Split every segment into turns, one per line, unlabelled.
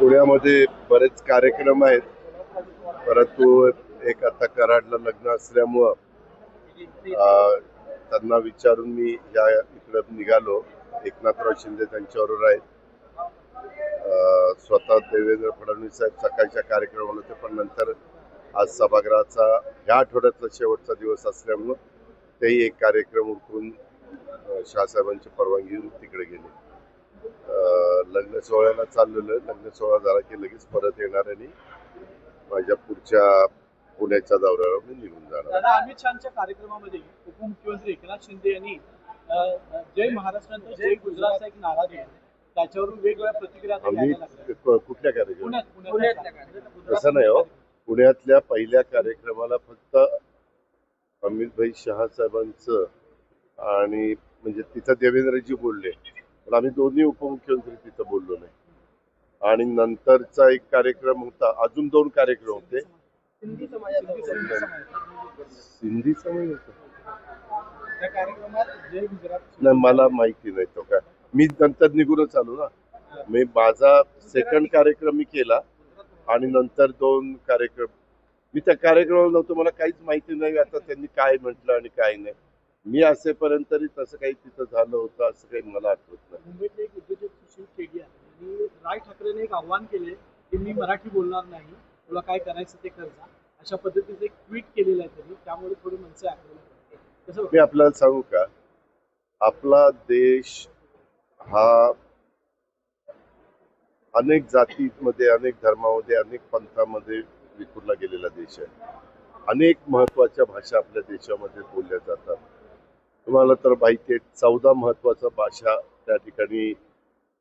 पुण्यामध्ये बरेच कार्यक्रम आहेत, परंतु एक आता कराडला लग्न असल्यामुळं त्यांना विचारून मी या इकडे निघालो. एकनाथराव शिंदे त्यांच्याबरोबर आहेत. स्वतः देवेंद्र फडणवीस साहेब सकाळच्या कार्यक्रमाला होते, पण नंतर आज सभागृहाचा ह्या आठवड्यातला शेवटचा दिवस असल्यामुळं तेही एक कार्यक्रम उरकून शहासाहेबांची परवानगी घेऊन तिकडे गेले. लग्न सोहळ्याला चाललेलं. लग्न सोहळा झाला की लगेच परत येणार आणि माझ्या पुढच्या पुण्याच्या दौऱ्यावर मी निघून जाणार.
दादा, अमित शहाच्या कार्यक्रमामध्ये उपमुख्यमंत्री एकनाथ शिंदे यांनी जय महाराष्ट्रानंतर जय गुजरातचा एक नारा दिला. त्याच्यावरून वेगवेगळ्या प्रतिक्रिया
आम्ही कुठल्या
कार्यक्रमात
तसं नाही हो. पुण्यातल्या पहिल्या कार्यक्रमाला फक्त अमितभाई शहा साहेबांचं आणि म्हणजे तिथं देवेंद्रजी बोलले, पण आम्ही दोन्ही उपमुख्यमंत्री तिथं बोललो नाही. आणि नंतरचा एक कार्यक्रम होता, अजून 2 कार्यक्रम होते.
सिंधी
समाज होता
त्या कार्यक्रमात जय गुजरात
नाही, मला माहिती नाही तो काय. मी नंतर निघूनच आलो ना. मी माझा सेकंड कार्यक्रम मी केला आणि नंतर 2 कार्यक्रम. मी त्या कार्यक्रमाला नव्हतो, मला काहीच माहिती नाही आता त्यांनी काय म्हटलं आणि काय नाही. मी असेपर्यंत तरी तसं काही तिथं झालं होतं असं काही मला आठवत नाही.
मुंबईतले एक उद्योजक सुशील केडिया यांनी राज ठाकरेंनी एक आव्हान केले की मी मराठी बोलणार नाही, तुला काय करायचं ते कर जा, अशा पद्धतीचं एक ट्विट केलेलं आहे त्यांनी. त्यामुळे थोडी मनसे आक्रमक.
मी आपल्याला सांगू का, आपला देश हा अनेक जातीमध्ये, अनेक धर्मामध्ये, अनेक पंथामध्ये विखुरला गेलेला देश आहे. अनेक महत्वाच्या भाषा आपल्या देशामध्ये बोलल्या जातात. तुम्हाला तर माहिती आहे, 14 महत्वाच्या भाषा त्या ठिकाणी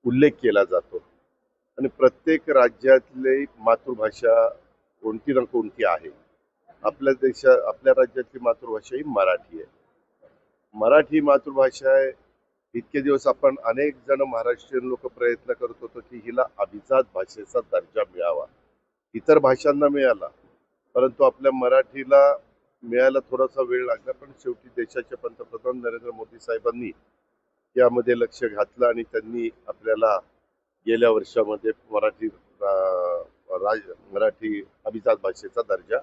उल्लेख केला जातो. आणि प्रत्येक राज्यातली मातृभाषा कोणती ना कोणती आहे. आपल्या राज्यातली मातृभाषा ही मराठी आहे. मराठी मातृभाषा आहे. इतके दिवस आपण अनेक जण महाराष्ट्रीयन लोक प्रयत्न करत होतो की हिला अभिजात भाषेचा दर्जा मिळावा. इतर भाषांना मिळाला, परंतु आपल्या मराठीला मिळायला थोडासा वेळ लागला. पण शेवटी देशाचे पंतप्रधान नरेंद्र मोदी साहेबांनी यामध्ये लक्ष घातलं आणि त्यांनी आपल्याला गेल्या वर्षामध्ये मराठी अभिजात भाषेचा दर्जा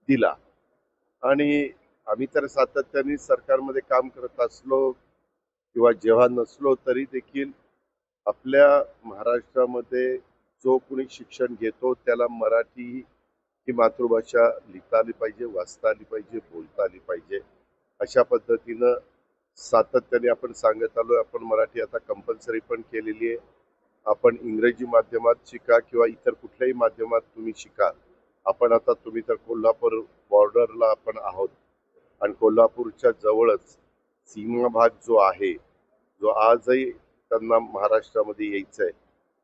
दिला. आणि आम्ही तर सातत्याने सरकारमध्ये काम करत असलो किंवा जेव्हा नसलो तरी देखील आपल्या महाराष्ट्रामध्ये जो कोणी शिक्षण घेतो त्याला मराठी ही मातृभाषा लिहिता आली पाहिजे, वाचता आली पाहिजे, बोलता आली पाहिजे. अशा पद्धतीनं सातत्याने आपण सांगत आलो. आपण मराठी आता कंपल्सरी पण केलेली आहे. आपण इंग्रजी माध्यमात शिका किंवा इतर कुठल्याही माध्यमात तुम्ही शिका. आपण आता तुम्ही तर कोल्हापूर बॉर्डरला आपण आहोत आणि कोल्हापूरच्या जवळच सीमा भाग जो आहे, जो आजही त्यांना महाराष्ट्रामध्ये यायचं आहे,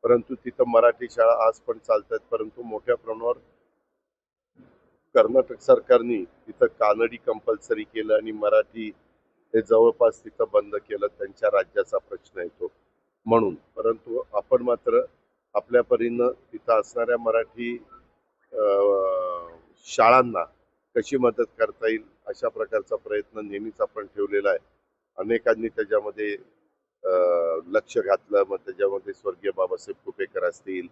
परंतु तिथं मराठी शाळा आज पण चालतात. परंतु मोठ्या प्रमाणावर कर्नाटक सरकारने तिथं कानडी कंपल्सरी केलं आणि मराठी हे जवळपास तिथं बंद केलं. त्यांच्या राज्याचा प्रश्न येतो म्हणून. परंतु आपण मात्र आपल्या परीनं तिथं असणाऱ्या मराठी शाळांना कशी मदत करता येईल अशा प्रकारचा प्रयत्न नेहमीच आपण ठेवलेला आहे. अनेकांनी त्याच्यामध्ये लक्ष घातलं. मग त्याच्यामध्ये स्वर्गीय बाबासाहेब कुपेकर असतील,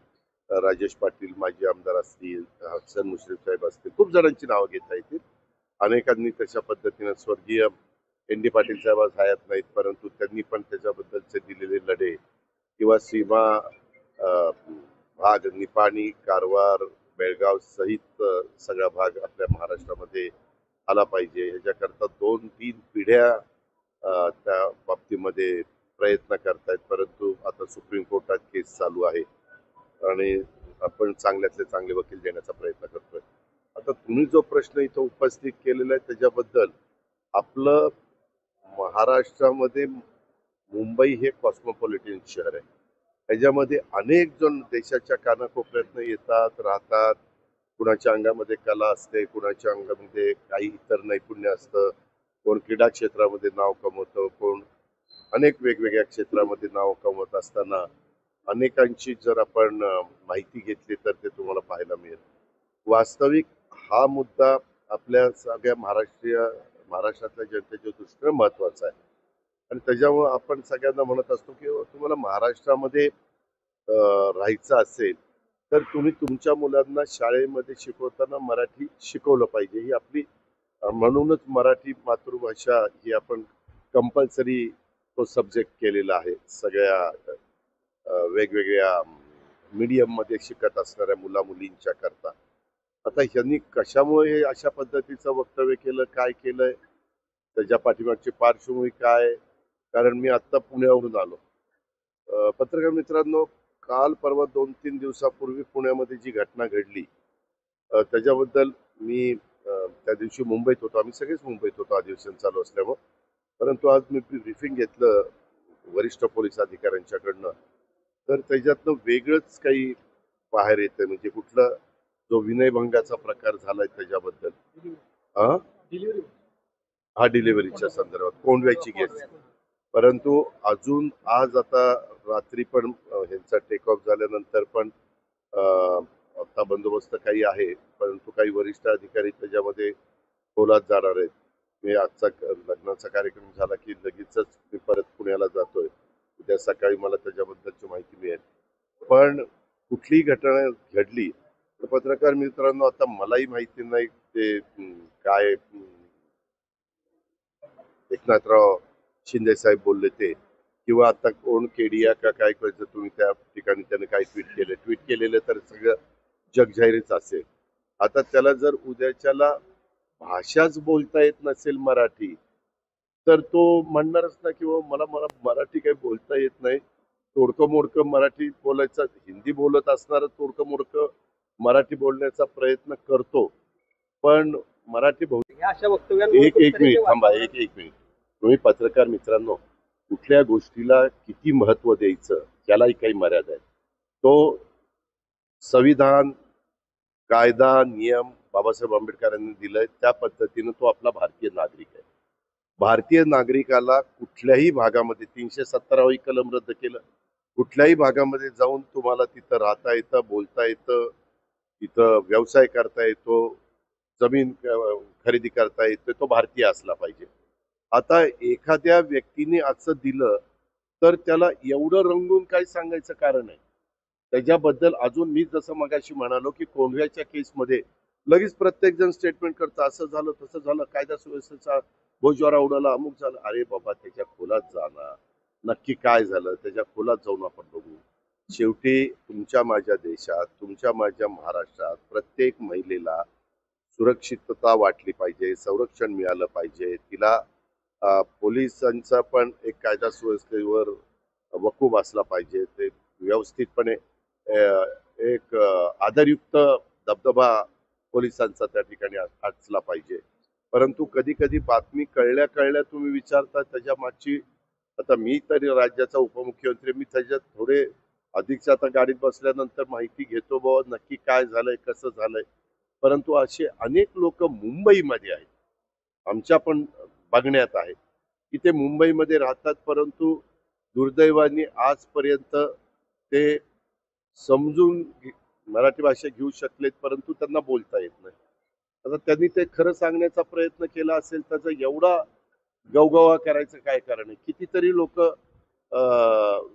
राजेश पाटील माजी आमदार असतील, हसन मुश्रीफ साहेब असतील, खूप जणांची नावं घेता येतील. अनेकांनी तशा पद्धतीनं स्वर्गीय एन.डी. पाटील साहेब आज हयात नाहीत, परंतु त्यांनी पण त्याच्याबद्दलचे दिलेले लढे किंवा सीमा भाग निपाणी, कारवार, बेळगाव सहित सगळा भाग आपल्या महाराष्ट्रामध्ये आला पाहिजे ह्याच्याकरता 2-3 पिढ्या त्या बाबतीमध्ये प्रयत्न करतायत. परंतु आता सुप्रीम कोर्टात केस चालू आहे आणि आपण चांगल्यातले चांगले वकील देण्याचा प्रयत्न करतोय. आता तुम्ही जो प्रश्न इथं उपस्थित केलेला आहे त्याच्याबद्दल, आपलं महाराष्ट्रामध्ये मुंबई हे कॉस्मोपॉलिटन शहर आहे. त्याच्यामध्ये अनेक जण देशाच्या कानाकोपऱ्यातनं येतात, राहतात. कुणाच्या अंगामध्ये कला असते, कुणाच्या अंगामध्ये काही इतर नैपुण्य असतं. कोण क्रीडा क्षेत्रामध्ये नाव कमवतं, कोण अनेक वेगवेगळ्या क्षेत्रामध्ये नाव कमवत असताना अनेकांची जर आपण माहिती घेतली तर ते तुम्हाला पाहायला मिळेल. वास्तविक हा मुद्दा आपल्या सगळ्या महाराष्ट्रातल्या जनतेच्या दृष्टीने महत्वाचा आहे. आणि त्याच्यामुळे आपण सगळ्यांना म्हणत असतो की तुम्हाला महाराष्ट्रामध्ये राहायचं असेल तर तुम्ही तुमच्या मुलांना शाळेमध्ये शिकवताना मराठी शिकवलं पाहिजे. ही आपली म्हणूनच मराठी मातृभाषा ही आपण कंपल्सरी तो सब्जेक्ट केलेला आहे सगळ्या वेगवेगळ्या मीडियममध्ये शिकत असणाऱ्या मुला-मुलींच्या करता. आता ह्यांनी कशामुळे हे अशा पद्धतीचं वक्तव्य केलं, काय केलंय, त्याच्या पाठीमागची पार्श्वभूमी काय? कारण मी आत्ता पुण्यावरून आलो. पत्रकार मित्रांनो, काल परवा 2-3 दिवसापूर्वी पुण्यामध्ये जी घटना घडली, त्याच्याबद्दल मी त्या दिवशी मुंबईत होतो. आम्ही सगळेच मुंबईत होतो अधिवेशन चालू असल्यामुळं. परंतु आज मी ब्रीफिंग घेतलं वरिष्ठ पोलीस अधिकाऱ्यांच्याकडनं. तर त्याच्यातनं वेगळंच काही बाहेर येतंय. म्हणजे कुठला जो विनयभंगाचा प्रकार झालाय त्याच्याबद्दल. हां?
डिलिव्हरी
हा डिलिव्हरीच्या संदर्भात कोंडव्याची केस. परंतु अजून आज आता रात्री पण ह्यांचा टेक ऑफ झाल्यानंतर पण अ, आता बंदोबस्त काही आहे, परंतु काही वरिष्ठ अधिकारी त्याच्यामध्ये खोलात जाणार आहेत. मी आजचा लग्नाचा कार्यक्रम झाला की लगेचच मी परत पुण्याला जातोय. उद्या सकाळी मला त्याच्याबद्दलची माहिती मिळेल. पण कुठलीही घटना घडली तर पत्रकार मित्रांनो, आता मलाही माहिती नाही ते काय एकनाथराव शिंदे साहेब बोलले ते, किंवा आता कोण केडिया का काय करायचं, तुम्ही त्या ठिकाणी त्याने काय ट्विट केलेलं तर सगळं जगजाहीरच असेल. आता त्याला जर उद्याच्याला भाषाच बोलता येत नसेल मराठी, तर तो म्हणणारच ना की मला मला मराठी काही बोलता येत नाही. तोडकं मोडकं मराठी बोलायचं, हिंदी बोलत असणारं तोडकं मोडकं मराठी बोलण्याचा प्रयत्न करतो. पण मराठी
या अशा वक्तव्यांमुळे
एक एक मिनिट थांबा, एक मिनिट. तुम्ही पत्रकार मित्रांनो, कुठल्या गोष्टीला किती महत्व द्यायचं त्यालाही काही मर्यादा आहे. तो संविधान, कायदा, नियम बाबासाहेब आंबेडकरांनी दिलंय त्या पद्धतीनं तो आपला भारतीय नागरिक आहे. भारतीय नागरिकाला कुठल्याही भागामध्ये 370वी कलम रद्द केलं. कुठल्याही भागामध्ये जाऊन तुम्हाला तिथं राहता येतं, बोलता येतं, तिथं व्यवसाय करता येतो, जमीन खरेदी करता येते, तो भारतीय असला पाहिजे. आता एखाद्या व्यक्तीने असं दिलं तर त्याला एवढं रंगून काय सांगायचं कारण आहे. त्याच्याबद्दल अजून मी जसं मगाशी म्हणालो की कोंढव्याच्या केसमध्ये लगेच प्रत्येक जण स्टेटमेंट करतं, असं झालं तसं झालं, कायदा सुव्यवस्थेचा बोजवारा उडाला, अमुक झालं. अरे बाबा, त्याच्या खोलात जाणार, नक्की काय झालं त्याच्या खोलात जाऊन आपण बघू. शेवटी तुमच्या माझ्या देशात, तुमच्या माझ्या महाराष्ट्रात प्रत्येक महिलेला सुरक्षितता वाटली पाहिजे, संरक्षण मिळालं पाहिजे. तिला पोलिसांचा पण एक कायदा सुव्यवस्थेवर वकूफ असला पाहिजे. ते व्यवस्थितपणे एक आदरयुक्त दबदबा पोलिसांचा त्या ठिकाणी असला पाहिजे. परंतु कधी कधी बातमी कळल्या कळल्या तुम्ही विचारता त्याच्या मागची, आता मी तरी राज्याचा उपमुख्यमंत्री, मी त्याच्यात थोडे अधिकच्या आता गाडीत बसल्यानंतर माहिती घेतो बाबा नक्की काय झालंय, कसं झालंय. परंतु असे अनेक लोक मुंबईमध्ये आहेत, आमच्या पण बघण्यात आहे की ते मुंबईमध्ये राहतात, परंतु दुर्दैवाने आजपर्यंत ते समजून मराठी भाषा घेऊ शकलेत, परंतु त्यांना बोलता येत नाही. आता त्यांनी ते खरं सांगण्याचा प्रयत्न केला असेल, त्याचा एवढा गवगवा करायचं काय कारण आहे. कितीतरी लोक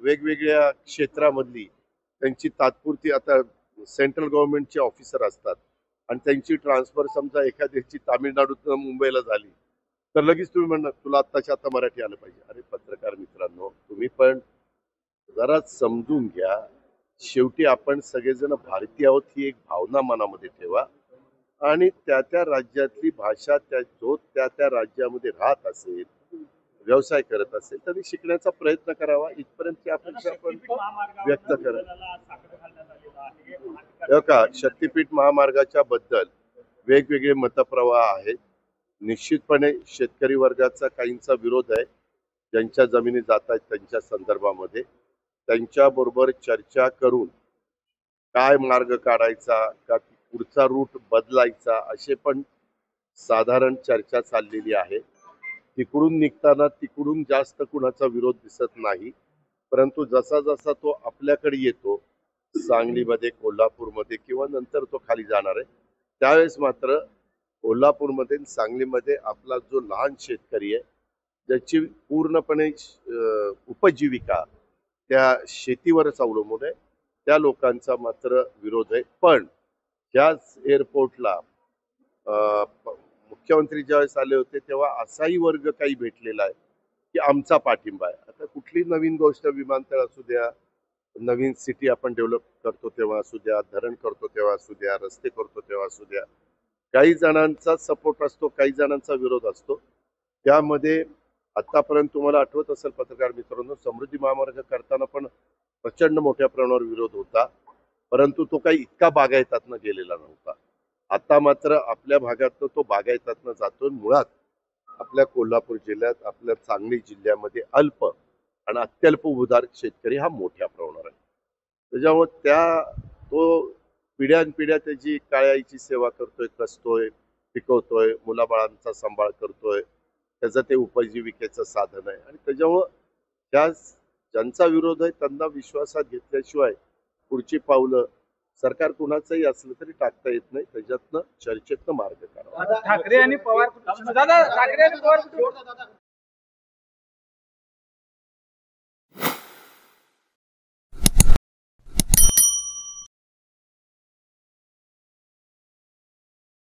वेगवेगळ्या क्षेत्रामधली त्यांची तात्पुरती, आता सेंट्रल गव्हर्नमेंटचे ऑफिसर असतात आणि त्यांची ट्रान्सफर समजा एखाद्याची तामिळनाडूतून मुंबईला झाली, तर लगेच तुम्ही म्हणणार तुला आत्ताच्या आता मराठी आलं पाहिजे. अरे पत्रकार मित्रांनो, तुम्ही पण जरा समजून घ्या. शेवटी आपण सगळेजण भारतीय आहोत ही एक भावना मनामध्ये ठेवा आणि त्या त्या राज्यातली भाषा जो त्या त्या राज्यामध्ये राहत असेल, व्यवसाय करत असेल, त्यांनी शिकण्याचा प्रयत्न करावा, इथपर्यंतची अपेक्षा आपण व्यक्त करा. हो का, शक्तीपीठ महामार्गाच्या बद्दल वेगवेगळे मतप्रवाह आहेत. निश्चितपणे शेतकरी वर्गाचा काहींचा विरोध आहे, ज्यांच्या जमिनी जात आहेत त्यांच्या संदर्भामध्ये. त्यांच्याबरोबर चर्चा करून काय मार्ग काढायचा का पुढचा रूट बदलायचा, असे पण साधारण चर्चा चाललेली आहे. तिकडून निघताना तिकडून जास्त कुणाचा विरोध दिसत नाही, परंतु जसा जसा तो आपल्याकडे येतो सांगलीमध्ये, कोल्हापूरमध्ये किंवा नंतर तो खाली जाणार आहे, त्यावेळेस मात्र कोल्हापूरमध्ये सांगलीमध्ये आपला जो लहान शेतकरी आहे, ज्याची पूर्णपणे उपजीविका त्या शेतीवरच अवलंबून आहे, त्या लोकांचा मात्र विरोध आहे. पण याच एअरपोर्टला मुख्यमंत्री ज्यावेळेस आले होते तेव्हा असाही वर्ग काही भेटलेला आहे की आमचा पाठिंबा आहे. आता कुठली नवीन गोष्ट, विमानतळ असू द्या, नवीन सिटी आपण डेव्हलप करतो तेव्हा असू द्या, धरण करतो तेव्हा असू द्या, रस्ते करतो तेव्हा असू द्या, काही जणांचा सपोर्ट असतो, काही जणांचा विरोध असतो. त्यामध्ये आतापर्यंत तुम्हाला आठवत असेल पत्रकार मित्रांनो, समृद्धी महामार्ग करताना पण प्रचंड मोठ्या प्रमाणावर विरोध होता, परंतु तो काही इतका बागायतातनं गेलेला नव्हता. आता मात्र आपल्या भागातनं तो बागायतातनं जातोय. मुळात आपल्या कोल्हापूर जिल्ह्यात, आपल्या सांगली जिल्ह्यामध्ये अल्प आणि अत्यल्प उदार शेतकरी हा मोठ्या प्रमाणावर आहे. त्याच्यामुळे तो पिढ्यानपिढ्या त्याची काळ्या आईची सेवा करतोय, कसतोय, पिकवतोय, मुलाबाळांचा सांभाळ करतोय, त्याचं ते उपजीविकेचं साधन आहे. आणि त्याच्यामुळं त्या ज्यांचा विरोध आहे त्यांना विश्वासात घेतल्याशिवाय पुढची पावलं सरकार कुणाचंही असलं तरी टाकता येत नाही. त्याच्यातनं चर्चेतनं मार्ग काढावा.
ठाकरे आणि पवार